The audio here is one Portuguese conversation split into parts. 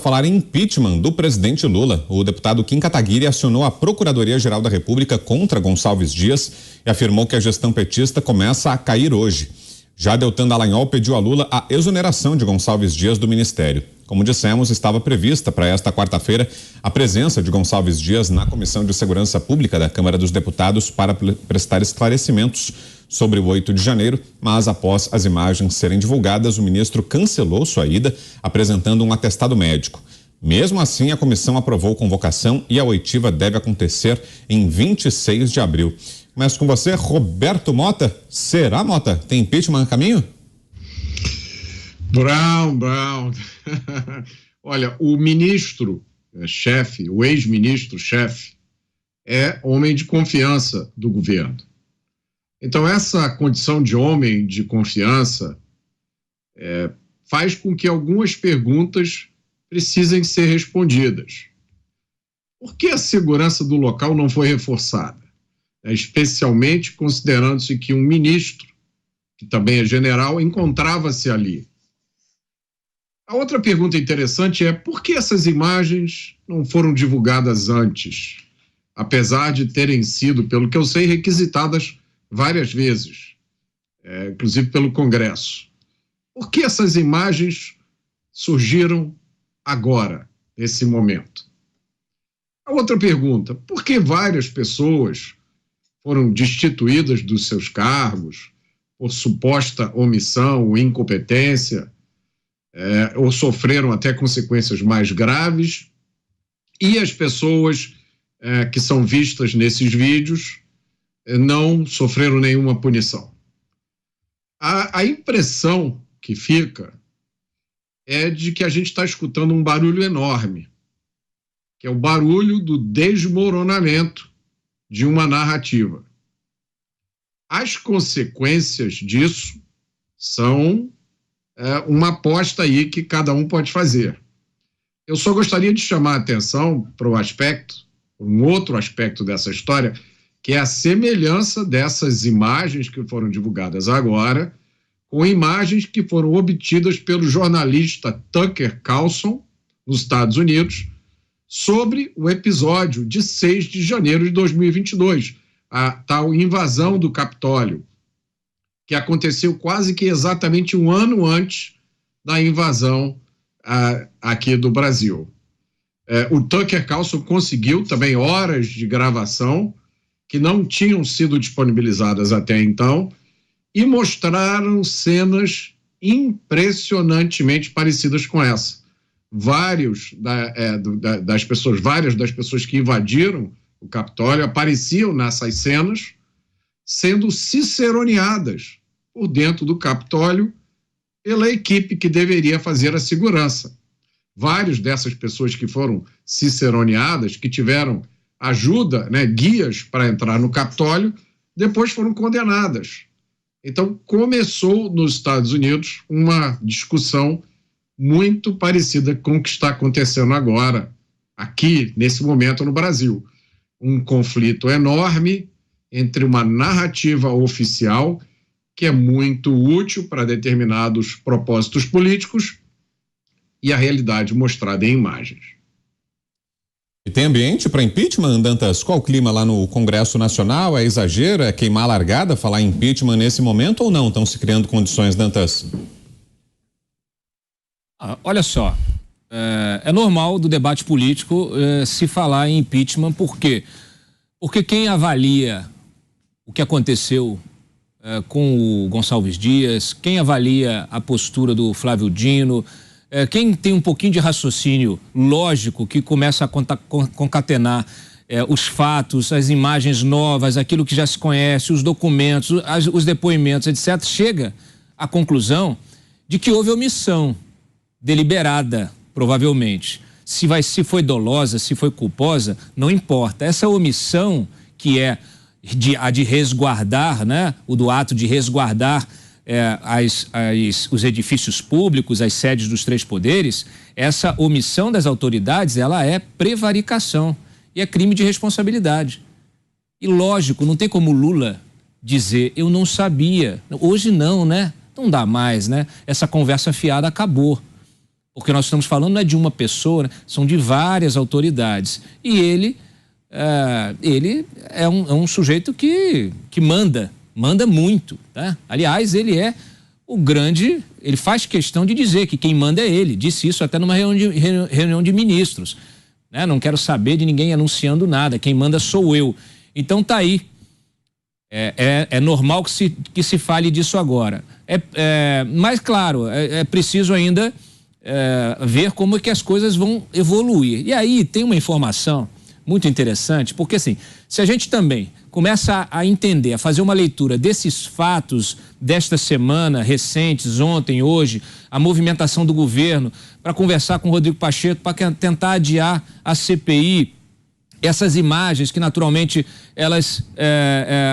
falar em impeachment do presidente Lula. O deputado Kim Kataguiri acionou a Procuradoria-Geral da República contra Gonçalves Dias e afirmou que a gestão petista começa a cair hoje. Já Deltan Dallagnol pediu a Lula a exoneração de Gonçalves Dias do ministério. Como dissemos, estava prevista para esta quarta-feira a presença de Gonçalves Dias na Comissão de Segurança Pública da Câmara dos Deputados para prestar esclarecimentos sobre o 8 de janeiro, mas após as imagens serem divulgadas, o ministro cancelou sua ida, apresentando um atestado médico. Mesmo assim, a comissão aprovou convocação e a oitiva deve acontecer em 26 de abril. Começo com você, Roberto Mota. Será, Mota? Tem impeachment a caminho? Brown. Olha, o ministro-chefe, o ex-ministro-chefe, é homem de confiança do governo. Então, essa condição de homem de confiança faz com que algumas perguntas precisem ser respondidas. Por que a segurança do local não foi reforçada? Especialmente considerando-se que um ministro, que também é general, encontrava-se ali. A outra pergunta interessante é por que essas imagens não foram divulgadas antes, apesar de terem sido, pelo que eu sei, requisitadas várias vezes, inclusive pelo Congresso. Por que essas imagens surgiram agora, nesse momento? A outra pergunta, por que várias pessoas foram destituídas dos seus cargos por suposta omissão ou incompetência, ou sofreram até consequências mais graves, e as pessoas que são vistas nesses vídeos não sofreram nenhuma punição? A impressão que fica é de que a gente está escutando um barulho enorme, que é o barulho do desmoronamento de uma narrativa. As consequências disso são uma aposta aí que cada um pode fazer. Eu só gostaria de chamar a atenção para um outro aspecto dessa história, que é a semelhança dessas imagens que foram divulgadas agora com imagens que foram obtidas pelo jornalista Tucker Carlson, nos Estados Unidos, sobre o episódio de 6 de janeiro de 2022, a tal invasão do Capitólio, que aconteceu quase que exatamente um ano antes da invasão aqui do Brasil. O Tucker Carlson conseguiu também horas de gravação que não tinham sido disponibilizadas até então e mostraram cenas impressionantemente parecidas com essa. Várias das pessoas que invadiram o Capitólio apareciam nessas cenas sendo ciceroneadas por dentro do Capitólio pela equipe que deveria fazer a segurança. Várias dessas pessoas que foram ciceroneadas, que tiveram ajuda, guias para entrar no Capitólio, depois foram condenadas. Então, começou nos Estados Unidos uma discussão muito parecida com o que está acontecendo agora, aqui, nesse momento, no Brasil. Um conflito enorme entre uma narrativa oficial, que é muito útil para determinados propósitos políticos, e a realidade mostrada em imagens. E tem ambiente para impeachment, Dantas? Qual o clima lá no Congresso Nacional? É exagero? É queimar a largada falar em impeachment nesse momento ou não? Estão se criando condições, Dantas? Olha só, é normal do debate político se falar em impeachment. Por quê? Porque quem avalia o que aconteceu com o Gonçalves Dias, quem avalia a postura do Flávio Dino, quem tem um pouquinho de raciocínio lógico, que começa a concatenar os fatos, as imagens novas, aquilo que já se conhece, os documentos, os depoimentos, etc., chega à conclusão de que houve omissão deliberada, provavelmente. Se foi dolosa, se foi culposa, não importa. Essa omissão, que é a de resguardar, o do ato de resguardar os edifícios públicos, as sedes dos três poderes, essa omissão das autoridades, ela é prevaricação e é crime de responsabilidade. E lógico, não tem como Lula dizer, eu não sabia. Hoje não, Não dá mais, Essa conversa fiada acabou. porque nós estamos falando não é de uma pessoa, né? São de várias autoridades. E ele é um sujeito que manda muito, tá? Aliás, ele é o grande, ele faz questão de dizer que quem manda é ele, disse isso até numa reunião de ministros, né? Não quero saber de ninguém anunciando nada, quem manda sou eu. Então tá aí, é normal que se fale disso agora. Mas claro, é preciso ainda ver como é que as coisas vão evoluir. E aí tem uma informação muito interessante, porque assim, se a gente também começa a entender, a fazer uma leitura desses fatos desta semana, recentes, ontem, hoje, a movimentação do governo, para conversar com o Rodrigo Pacheco, para tentar adiar a CPI, essas imagens que naturalmente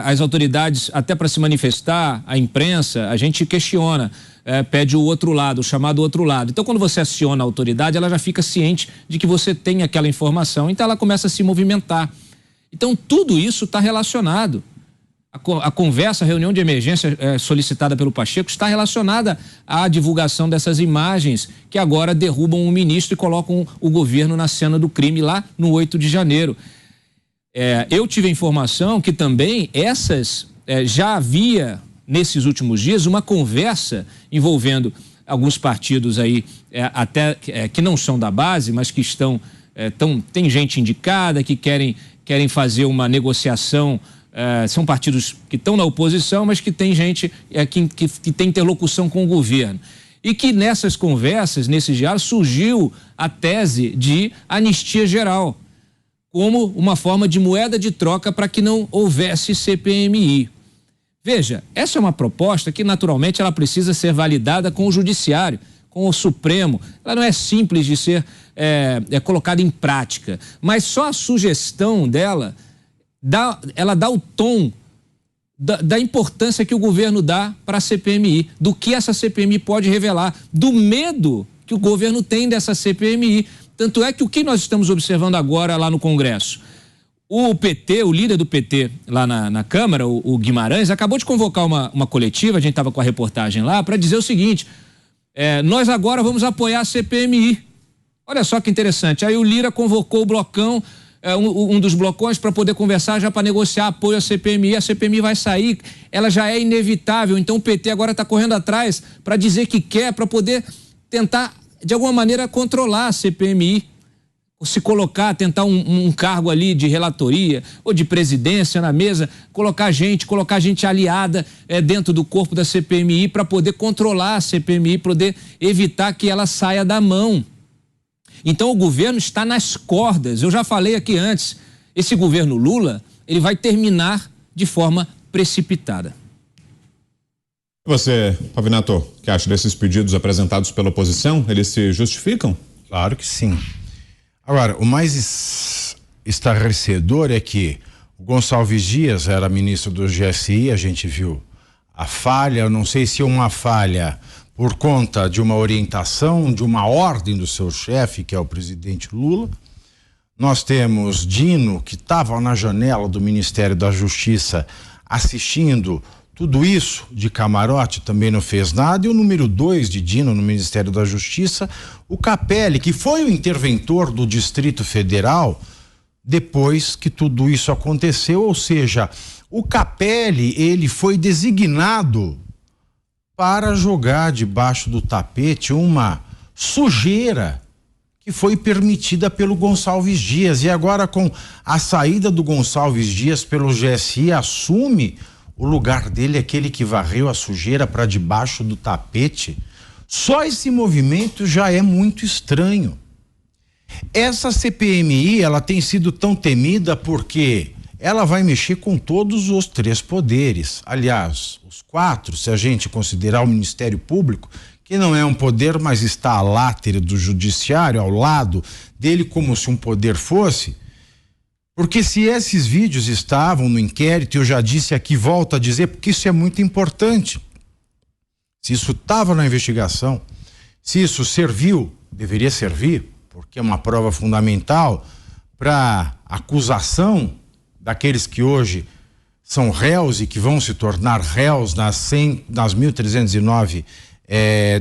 as autoridades, até para se manifestar, a imprensa, a gente questiona, pede o outro lado, o chamado outro lado. Então, quando você aciona a autoridade, ela já fica ciente de que você tem aquela informação, então ela começa a se movimentar. Então, tudo isso está relacionado. A conversa, a reunião de emergência solicitada pelo Pacheco está relacionada à divulgação dessas imagens que agora derrubam o ministro e colocam o governo na cena do crime lá no 8 de janeiro. Eu tive a informação que também já havia, nesses últimos dias, uma conversa envolvendo alguns partidos aí, até que não são da base, mas que tem gente indicada, que querem fazer uma negociação. São partidos que estão na oposição, mas que tem gente que tem interlocução com o governo. E que nessas conversas, nesses diálogos, surgiu a tese de anistia geral, como uma forma de moeda de troca para que não houvesse CPMI. Veja, essa é uma proposta que naturalmente ela precisa ser validada com o Judiciário, com o Supremo. Ela não é simples de ser colocada em prática, mas só a sugestão dela ela dá o tom da importância que o governo dá para a CPMI, do que essa CPMI pode revelar, do medo que o governo tem dessa CPMI. Tanto é que o que nós estamos observando agora lá no Congresso? O PT, o líder do PT lá na Câmara, o Guimarães, acabou de convocar uma coletiva, a gente estava com a reportagem lá, para dizer o seguinte: nós agora vamos apoiar a CPMI. Olha só que interessante. Aí o Lira convocou o blocão, um dos blocões, para poder conversar, já para negociar apoio à CPMI. A CPMI vai sair, ela já é inevitável, então o PT agora está correndo atrás para dizer que quer, para poder tentar, de alguma maneira, controlar a CPMI, ou se colocar, tentar um cargo ali de relatoria ou de presidência na mesa, colocar gente aliada dentro do corpo da CPMI para poder controlar a CPMI, poder evitar que ela saia da mão. Então o governo está nas cordas. Eu já falei aqui antes, esse governo Lula, ele vai terminar de forma precipitada. E você, Pavinato, o que acha desses pedidos apresentados pela oposição? Eles se justificam? Claro que sim. Agora, o mais estarrecedor é que o Gonçalves Dias era ministro do GSI, a gente viu a falha, eu não sei se é uma falha por conta de uma orientação, de uma ordem do seu chefe, que é o presidente Lula. Nós temos Dino, que estava na janela do Ministério da Justiça assistindo tudo isso de camarote, também não fez nada. E o número 2 de Dino no Ministério da Justiça, o Capelli, que foi o interventor do Distrito Federal depois que tudo isso aconteceu. Ou seja, o Capelli, ele foi designado para jogar debaixo do tapete uma sujeira que foi permitida pelo Gonçalves Dias. E agora, com a saída do Gonçalves Dias pelo GSI, assume o lugar dele, aquele que varreu a sujeira para debaixo do tapete. Só esse movimento já é muito estranho. Essa CPMI, ela tem sido tão temida porque ela vai mexer com todos os 3 poderes. Aliás, os 4, se a gente considerar o Ministério Público, que não é um poder, mas está à látera do Judiciário, ao lado dele, como se um poder fosse. Porque se esses vídeos estavam no inquérito, eu já disse aqui, volto a dizer, porque isso é muito importante. Se isso estava na investigação, se isso serviu, deveria servir, porque é uma prova fundamental para acusação daqueles que hoje são réus e que vão se tornar réus nas 1.309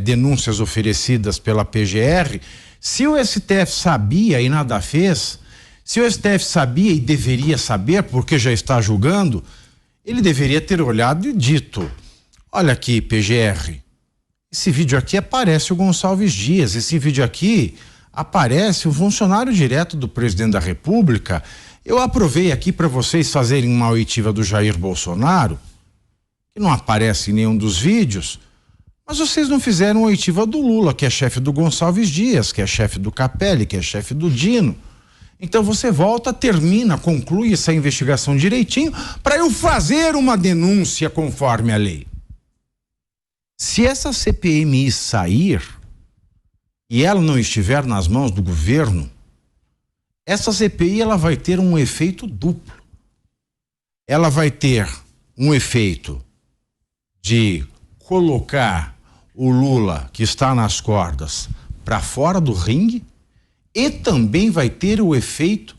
denúncias oferecidas pela PGR. Se o STF sabia e nada fez, se o STF sabia e deveria saber, porque já está julgando, ele deveria ter olhado e dito: olha aqui, PGR, esse vídeo aqui aparece o Gonçalves Dias, esse vídeo aqui aparece o funcionário direto do presidente da República. Eu aprovei aqui para vocês fazerem uma oitiva do Jair Bolsonaro, que não aparece em nenhum dos vídeos, mas vocês não fizeram oitiva do Lula, que é chefe do Gonçalves Dias, que é chefe do Capelli, que é chefe do Dino. Então você volta, termina, conclui essa investigação direitinho para eu fazer uma denúncia conforme a lei. Se essa CPMI sair e ela não estiver nas mãos do governo, essa CPI ela vai ter um efeito duplo. Ela vai ter um efeito de colocar o Lula, que está nas cordas, para fora do ringue, e também vai ter o efeito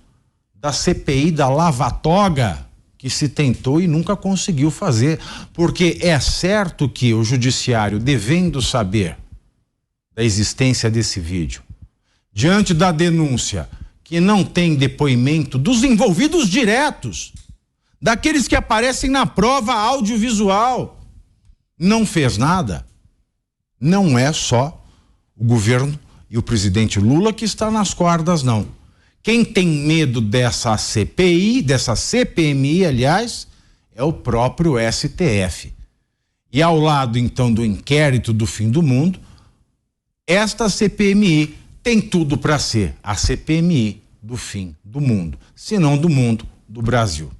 da CPI da lava-toga, que se tentou e nunca conseguiu fazer, porque é certo que o judiciário, devendo saber da existência desse vídeo, diante da denúncia que não tem depoimento dos envolvidos diretos, daqueles que aparecem na prova audiovisual, não fez nada. Não é só o governo e o presidente Lula que está nas cordas, não. Quem tem medo dessa CPI, dessa CPMI, aliás, é o próprio STF. E ao lado, então, do inquérito do fim do mundo, esta CPMI tem tudo para ser a CPMI do fim do mundo, se não do mundo, do Brasil.